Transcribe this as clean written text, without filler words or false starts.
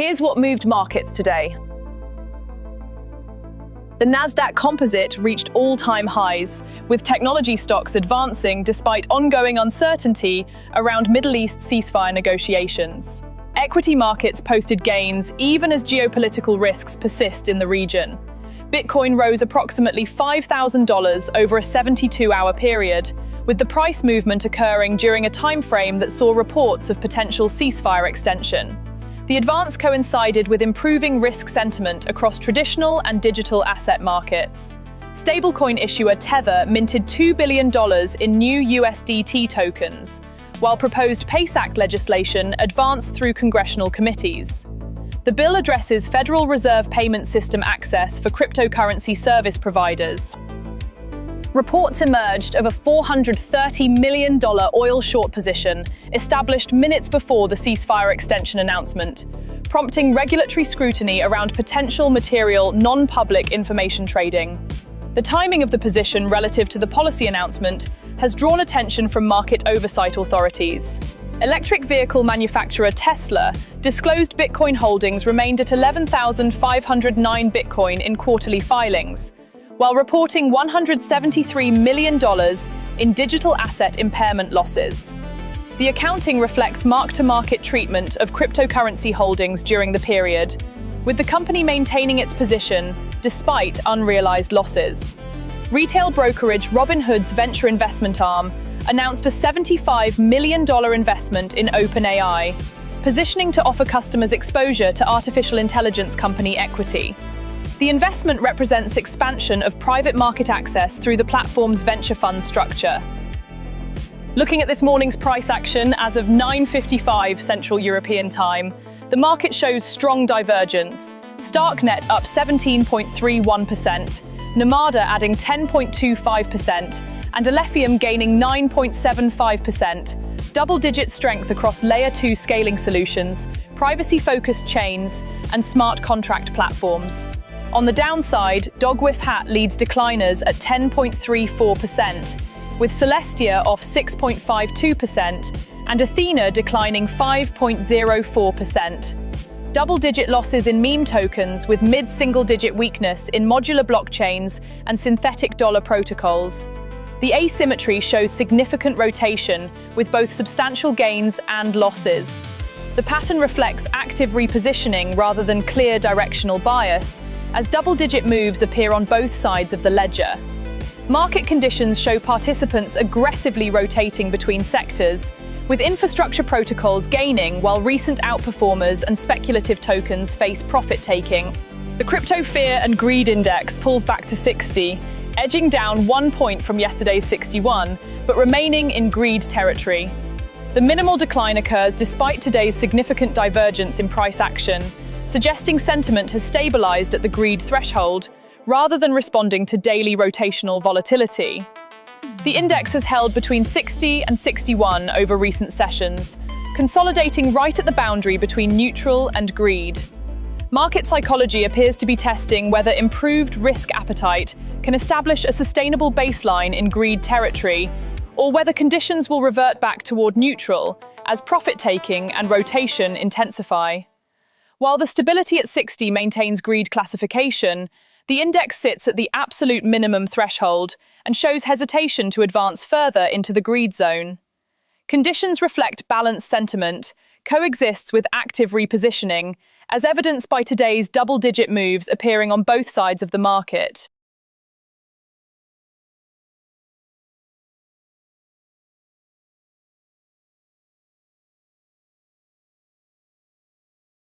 Here's what moved markets today. The Nasdaq Composite reached all-time highs, with technology stocks advancing despite ongoing uncertainty around Middle East ceasefire negotiations. Equity markets posted gains even as geopolitical risks persist in the region. Bitcoin rose approximately $5,000 over a 72-hour period, with the price movement occurring during a time frame that saw reports of potential ceasefire extension. The advance coincided with improving risk sentiment across traditional and digital asset markets. Stablecoin issuer Tether minted $2 billion in new USDT tokens, while proposed PACE Act legislation advanced through congressional committees. The bill addresses Federal Reserve payment system access for cryptocurrency service providers. Reports emerged of a $430 million oil short position established minutes before the ceasefire extension announcement, prompting regulatory scrutiny around potential material non-public information trading. The timing of the position relative to the policy announcement has drawn attention from market oversight authorities. Electric vehicle manufacturer Tesla disclosed Bitcoin holdings remained at 11,509 Bitcoin in quarterly filings, while reporting $173 million in digital asset impairment losses. The accounting reflects mark-to-market treatment of cryptocurrency holdings during the period, with the company maintaining its position despite unrealized losses. Retail brokerage Robinhood's venture investment arm announced a $75 million investment in OpenAI, positioning to offer customers exposure to artificial intelligence company equity. The investment represents expansion of private market access through the platform's venture fund structure. Looking at this morning's price action as of 9:55 Central European Time, the market shows strong divergence. Starknet up 17.31%, Namada adding 10.25%, and Alephium gaining 9.75%. Double-digit strength across Layer 2 scaling solutions, privacy-focused chains, and smart contract platforms. On the downside, Dogwiffe Hat leads decliners at 10.34%, with Celestia off 6.52% and Athena declining 5.04%. Double-digit losses in meme tokens with mid-single-digit weakness in modular blockchains and synthetic dollar protocols. The asymmetry shows significant rotation with both substantial gains and losses. The pattern reflects active repositioning rather than clear directional bias, as double-digit moves appear on both sides of the ledger. Market conditions show participants aggressively rotating between sectors, with infrastructure protocols gaining while recent outperformers and speculative tokens face profit-taking. The Crypto Fear and Greed Index pulls back to 60, edging down 1 point from yesterday's 61, but remaining in greed territory. The minimal decline occurs despite today's significant divergence in price action, suggesting sentiment has stabilized at the greed threshold, rather than responding to daily rotational volatility. The index has held between 60 and 61 over recent sessions, consolidating right at the boundary between neutral and greed. Market psychology appears to be testing whether improved risk appetite can establish a sustainable baseline in greed territory, or whether conditions will revert back toward neutral as profit-taking and rotation intensify. While the stability at 60 maintains greed classification, the index sits at the absolute minimum threshold and shows hesitation to advance further into the greed zone. Conditions reflect balanced sentiment, coexists with active repositioning, as evidenced by today's double-digit moves appearing on both sides of the market.